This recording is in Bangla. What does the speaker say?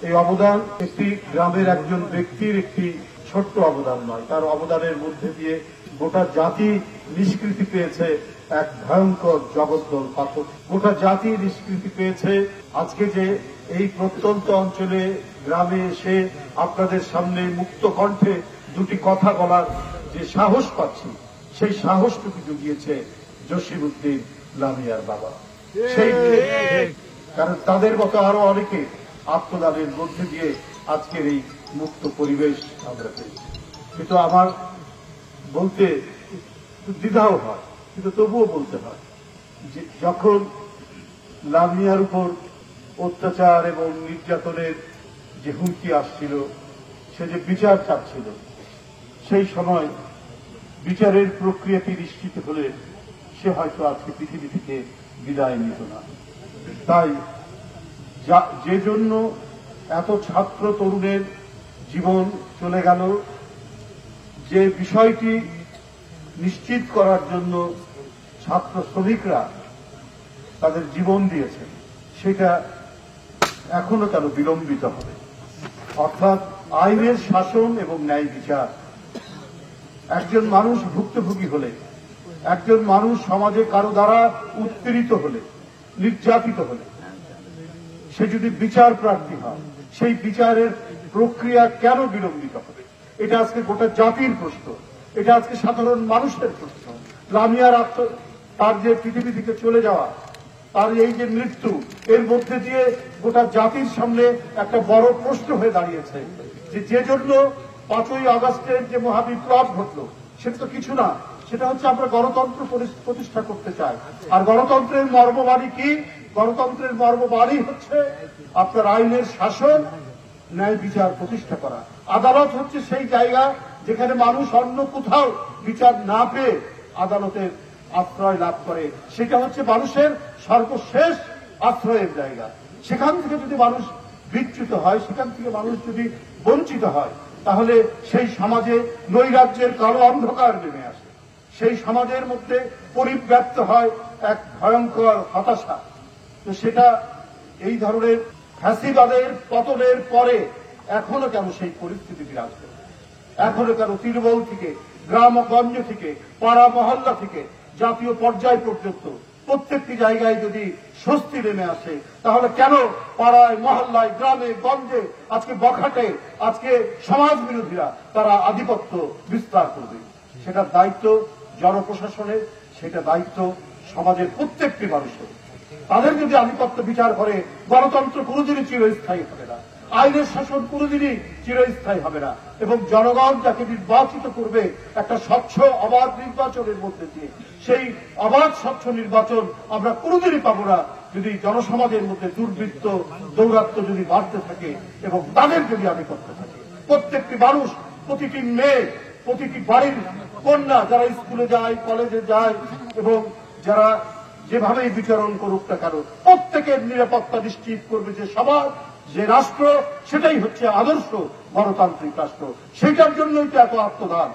এই অবদান একটি গ্রামের একজন ব্যক্তির একটি ছোট্ট অবদান নয়, তার অবদানের মধ্যে দিয়ে গোটা জাতি নিষ্কৃতি পেয়েছে এক ভয়ঙ্কর জগদ্দল পাথর। গোটা জাতি নিষ্কৃতি পেয়েছে। আজকে যে এই প্রত্যন্ত অঞ্চলে গ্রামে এসে আপনাদের সামনে মুক্ত কণ্ঠে দুটি কথা বলার যে সাহস পাচ্ছি, সেই সাহসটুকু জুগিয়েছে জসিমউদ্দিন লামিয়ার বাবা। সেই কারণ তাদের মতো আরো অনেকে আত্মদানের মধ্যে দিয়ে আজকের এই মুক্ত পরিবেশ আমরা পেয়েছি। কিন্তু আমার বলতে দ্বিধাও হয়, কিন্তু তবুও বলতে হয় যে যখন লামিয়ার উপর অত্যাচার এবং নির্যাতনের যে হুমকি আসছিল, সে যে বিচার চাচ্ছিল, সেই সময় বিচারের প্রক্রিয়াটি নিশ্চিত হলে সে হয়তো আজকে পৃথিবী থেকে বিদায় নিত না। তাই যে জন্য এত ছাত্র তরুণের জীবন চলে গেল, যে বিষয়টি নিশ্চিত করার জন্য ছাত্র শ্রমিকরা তাদের জীবন দিয়েছেন, সেটা এখনো কেন বিলম্বিত হবে? অর্থাৎ আইনের শাসন এবং ন্যায় বিচার। একজন মানুষ ভুক্তভোগী হলে, একজন মানুষ সমাজে কারো দ্বারা উৎপীড়িত হলে, নির্যাতিত হলে, সে যদি বিচার প্রার্থী হয়, সেই বিচারের প্রক্রিয়া কেন বিলম্বিত হবে? এটা আজকে গোটা জাতির প্রশ্ন, এটা আজকে সাধারণ মানুষের প্রশ্ন। লামিয়ার তার যে পৃথিবী থেকে চলে যাওয়া, তার এই যে মৃত্যু, এর মধ্যে দিয়ে গোটা জাতির সামনে একটা বড় প্রশ্ন হয়ে দাঁড়িয়েছে যে জন্য 5ই আগস্টের যে মহাবিপ্লব ঘটল, সেটা তো কিছু না, সেটা হচ্ছে আমরা গণতন্ত্র প্রতিষ্ঠা করতে চাই। আর গণতন্ত্রের মর্মবাণী কি? গণতন্ত্রের মর্মবাণী হচ্ছে আপনার আইনের শাসন, ন্যায় বিচার প্রতিষ্ঠা করা। আদালত হচ্ছে সেই জায়গা যেখানে মানুষ অন্য কোথাও বিচার না পেয়ে আদালতের আশ্রয় লাভ করে। সেটা হচ্ছে মানুষের সর্বশেষ আশ্রয়ের জায়গা। সেখান থেকে যদি মানুষ বিচ্যুত হয়, সেখান থেকে মানুষ যদি বঞ্চিত হয়, তাহলে সেই সমাজে নৈরাজ্যের কালো অন্ধকার নেমে আসে। সেই সমাজের মধ্যে পরিব্যাপ্ত হয় এক ভয়ঙ্কর হতাশা। তো সেটা এই ধরনের ফ্যাসিবাদের পতনের পরে এখনো কেন সেই পরিস্থিতি বিরাজ করে? এখনো কেন তৃণমূল থেকে, গ্রামগঞ্জ থেকে, পাড়া মহল্লা থেকে জাতীয় পর্যায় পর্যন্ত প্রত্যেকটি জায়গায় যদি স্বস্তি নেমে আসে, তাহলে কেন পাড়ায় মহল্লায়, গ্রামে গঞ্জে, আজকে বখাটে, আজকে সমাজ বিরোধীরা তারা আধিপত্য বিস্তার করবে? সেটার দায়িত্ব জনপ্রশাসনের, সেটা দায়িত্ব সমাজের প্রত্যেকটি মানুষের। তাদের যদি আধিপত্য বিচার করে, গণতন্ত্র কোনোদিনই চিরস্থায়ী হবে না, আইনের শাসন কোনোদিনই চিরস্থায়ী হবে না, এবং জনগণ যাকে নির্বাচিত করবে একটা স্বচ্ছ অবাধ নির্বাচনের মধ্যে দিয়ে, সেই অবাধ স্বচ্ছ নির্বাচন আমরা কোনোদিনই পাবো না যদি জনসমাজের মধ্যে দুর্বৃত্ত দৌরাত্ম্য যদি বাড়তে থাকে এবং তাদের যদি আধিপত্য থাকে। প্রত্যেকটি মানুষ, প্রতিটি মেয়ে, প্রতিটি বাড়ির কন্যা যারা স্কুলে যায়, কলেজে যায়, এবং যারা যেভাবেই বিচরণ করুক না কেন, প্রত্যেকের নিরাপত্তা নিশ্চিত করবে যে সমাজ, যে রাষ্ট্র, সেটাই হচ্ছে আদর্শ গণতান্ত্রিক রাষ্ট্র। সেটার জন্যই তো এত আত্মদান।